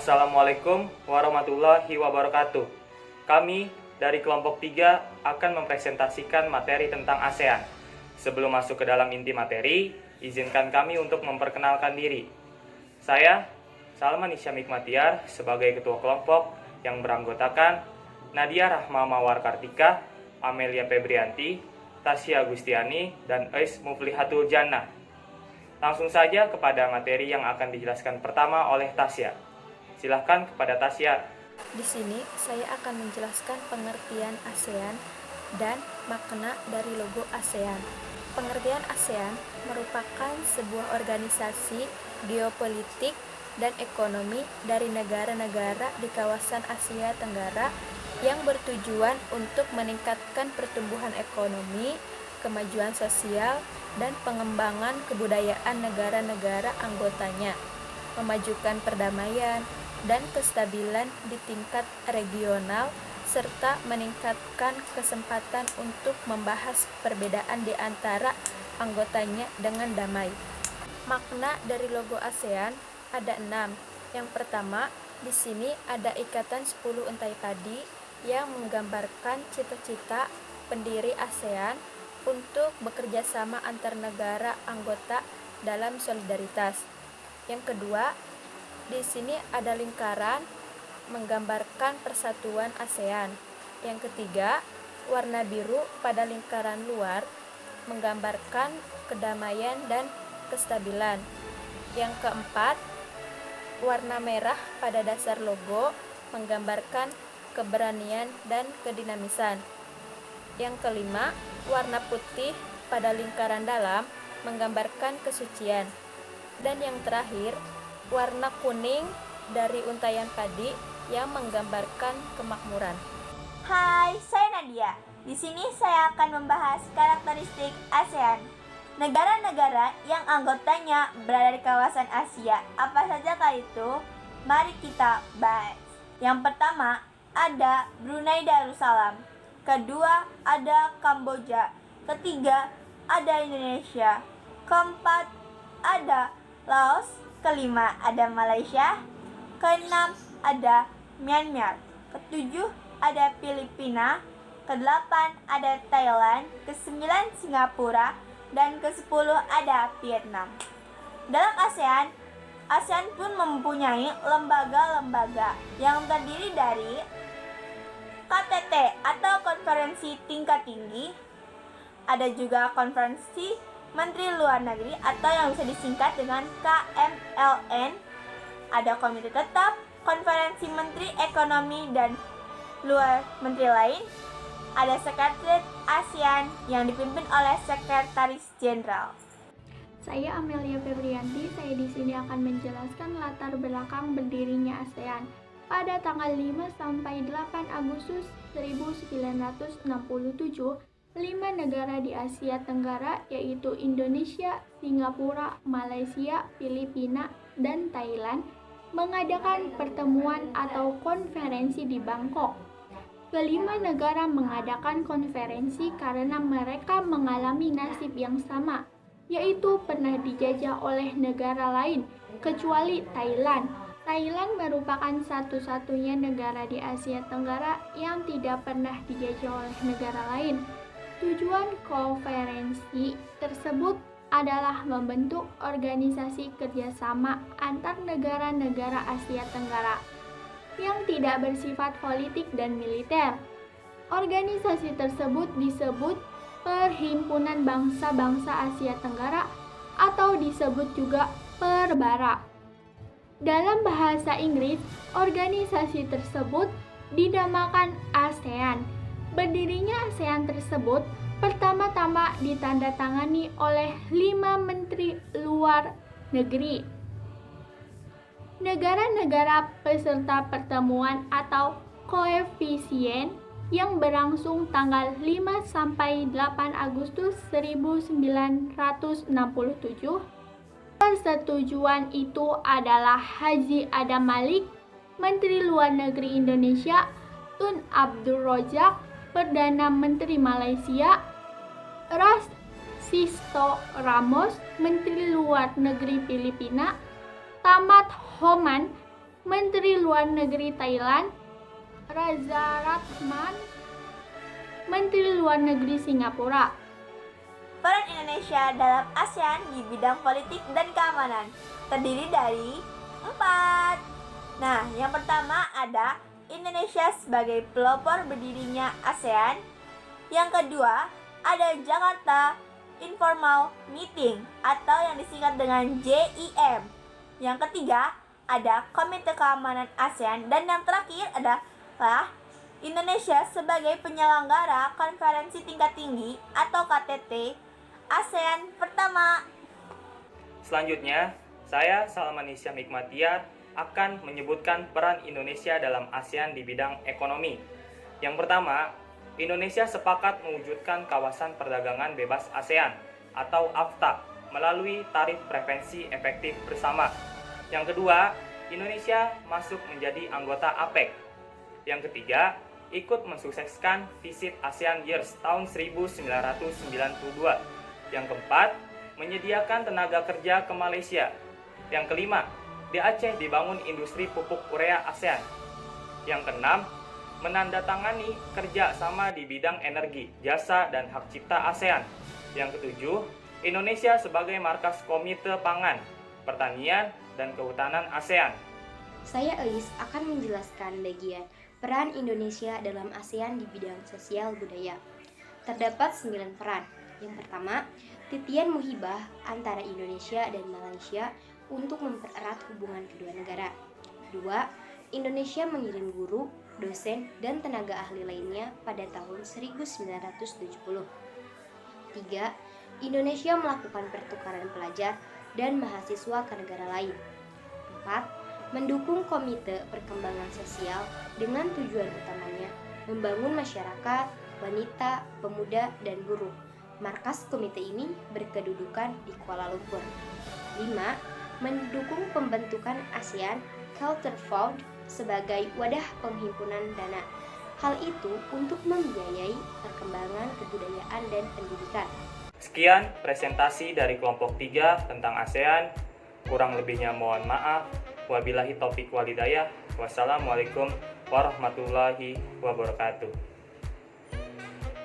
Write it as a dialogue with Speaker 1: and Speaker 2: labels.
Speaker 1: Assalamualaikum warahmatullahi wabarakatuh. Kami dari kelompok 3 akan mempresentasikan materi tentang ASEAN. Sebelum masuk ke dalam inti materi, izinkan kami untuk memperkenalkan diri. Saya, Salman Isyam Hikmatiar, sebagai ketua kelompok yang beranggotakan Nadia Rahma Mawar Kartika, Amelia Febrianti, Tasya Agustiani, dan Ais Muflihatul Jannah. Langsung saja kepada materi yang akan dijelaskan pertama oleh Tasya. Silahkan kepada Tasya.
Speaker 2: Di sini saya akan menjelaskan pengertian ASEAN dan makna dari logo ASEAN. Pengertian ASEAN merupakan sebuah organisasi geopolitik dan ekonomi dari negara-negara di kawasan Asia Tenggara yang bertujuan untuk meningkatkan pertumbuhan ekonomi, kemajuan sosial, dan pengembangan kebudayaan negara-negara anggotanya, memajukan perdamaian dan kestabilan di tingkat regional, serta meningkatkan kesempatan untuk membahas perbedaan di antara anggotanya dengan damai. Makna dari logo ASEAN ada 6. Yang pertama, di sini ada ikatan 10 untai padi yang menggambarkan cita-cita pendiri ASEAN untuk bekerja sama antar negara anggota dalam solidaritas. Yang kedua, di sini ada lingkaran menggambarkan persatuan ASEAN. Yang ketiga, warna biru pada lingkaran luar menggambarkan kedamaian dan kestabilan. Yang keempat, warna merah pada dasar logo menggambarkan keberanian dan kedinamisan. Yang kelima, warna putih pada lingkaran dalam menggambarkan kesucian. Dan yang terakhir, warna kuning dari untaian padi yang menggambarkan kemakmuran.
Speaker 3: Hai, saya Nadia. Di sini saya akan membahas karakteristik ASEAN. Negara-negara yang anggotanya berada di kawasan Asia, apa sajakah itu? Mari kita bahas. Yang pertama, ada Brunei Darussalam. Kedua, ada Kamboja. Ketiga, ada Indonesia. Keempat, ada Laos. Kelima, ada Malaysia. Keenam, ada Myanmar. Ketujuh, ada Filipina. Kedelapan, ada Thailand. Kesembilan, Singapura. Dan ke-10 ada Vietnam. Dalam ASEAN pun mempunyai lembaga-lembaga yang terdiri dari KTT atau Konferensi Tingkat Tinggi, ada juga Konferensi Menteri Luar Negeri atau yang bisa disingkat dengan KMLN, ada Komite Tetap, Konferensi Menteri Ekonomi dan Luar Menteri lain, ada Sekretariat ASEAN yang dipimpin oleh Sekretaris Jenderal.
Speaker 4: Saya Amelia Febrianti, saya di sini akan menjelaskan latar belakang berdirinya ASEAN. Pada tanggal 5 sampai 8 Agustus 1967, 5 negara di Asia Tenggara yaitu Indonesia, Singapura, Malaysia, Filipina, dan Thailand mengadakan pertemuan atau konferensi di Bangkok. Kelima negara mengadakan konferensi karena mereka mengalami nasib yang sama, yaitu pernah dijajah oleh negara lain, kecuali Thailand. Thailand merupakan satu-satunya negara di Asia Tenggara yang tidak pernah dijajah oleh negara lain. Tujuan konferensi tersebut adalah membentuk organisasi kerjasama antar negara-negara Asia Tenggara yang tidak bersifat politik dan militer. Organisasi tersebut disebut Perhimpunan Bangsa-Bangsa Asia Tenggara atau disebut juga Perbara. Dalam bahasa Inggris, organisasi tersebut dinamakan ASEAN. Berdirinya ASEAN tersebut pertama-tama ditandatangani oleh 5 menteri luar negeri. Negara-negara peserta pertemuan atau koefisien yang berlangsung tanggal 5 sampai 8 Agustus 1967. Persetujuan itu adalah Haji Adam Malik, Menteri Luar Negeri Indonesia, Tun Abdul Razak, Perdana Menteri Malaysia, Ras Sisto Ramos, Menteri Luar Negeri Filipina, Tamat Homan, Menteri Luar Negeri Thailand, Raja Ratman, Menteri Luar Negeri Singapura.
Speaker 3: Peran Indonesia dalam ASEAN di bidang politik dan keamanan terdiri dari 4. Nah, yang pertama ada Indonesia sebagai pelopor berdirinya ASEAN. Yang kedua, ada Jakarta Informal Meeting atau yang disingkat dengan JIM. Yang ketiga, ada Komite Keamanan ASEAN. Dan yang terakhir adalah Indonesia sebagai penyelenggara konferensi tingkat tinggi atau KTT ASEAN pertama.
Speaker 1: Selanjutnya, saya Salman Isyam Hikmatiar akan menyebutkan peran Indonesia dalam ASEAN di bidang ekonomi. Yang pertama, Indonesia sepakat mewujudkan kawasan perdagangan bebas ASEAN atau AFTA melalui tarif preferensi efektif bersama. Yang kedua, Indonesia masuk menjadi anggota APEC. Yang ketiga, ikut mensukseskan Visit ASEAN Years tahun 1992. Yang keempat, menyediakan tenaga kerja ke Malaysia. Yang kelima, di Aceh dibangun industri pupuk urea ASEAN. Yang keenam, menandatangani kerja sama di bidang energi, jasa, dan hak cipta ASEAN. Yang ketujuh, Indonesia sebagai markas Komite Pangan, Pertanian, dan Kehutanan ASEAN.
Speaker 5: Saya Elis akan menjelaskan bagian peran Indonesia dalam ASEAN di bidang sosial budaya. Terdapat 9 peran. Yang pertama, titian muhibah antara Indonesia dan Malaysia untuk mempererat hubungan kedua negara. Kedua, Indonesia mengirim guru, dosen, dan tenaga ahli lainnya pada tahun 1970. Tiga, Indonesia melakukan pertukaran pelajar dan mahasiswa ke negara lain. 4. Mendukung Komite Perkembangan Sosial dengan tujuan utamanya membangun masyarakat, wanita, pemuda, dan buruh. Markas komite ini berkedudukan di Kuala Lumpur. 5. Mendukung pembentukan ASEAN Culture Fund sebagai wadah penghimpunan dana. Hal itu untuk membiayai perkembangan kebudayaan dan pendidikan.
Speaker 1: Sekian presentasi dari kelompok 3 tentang ASEAN. Kurang lebihnya mohon maaf. Wabillahi taufiq walhidayah. Wassalamualaikum warahmatullahi wabarakatuh.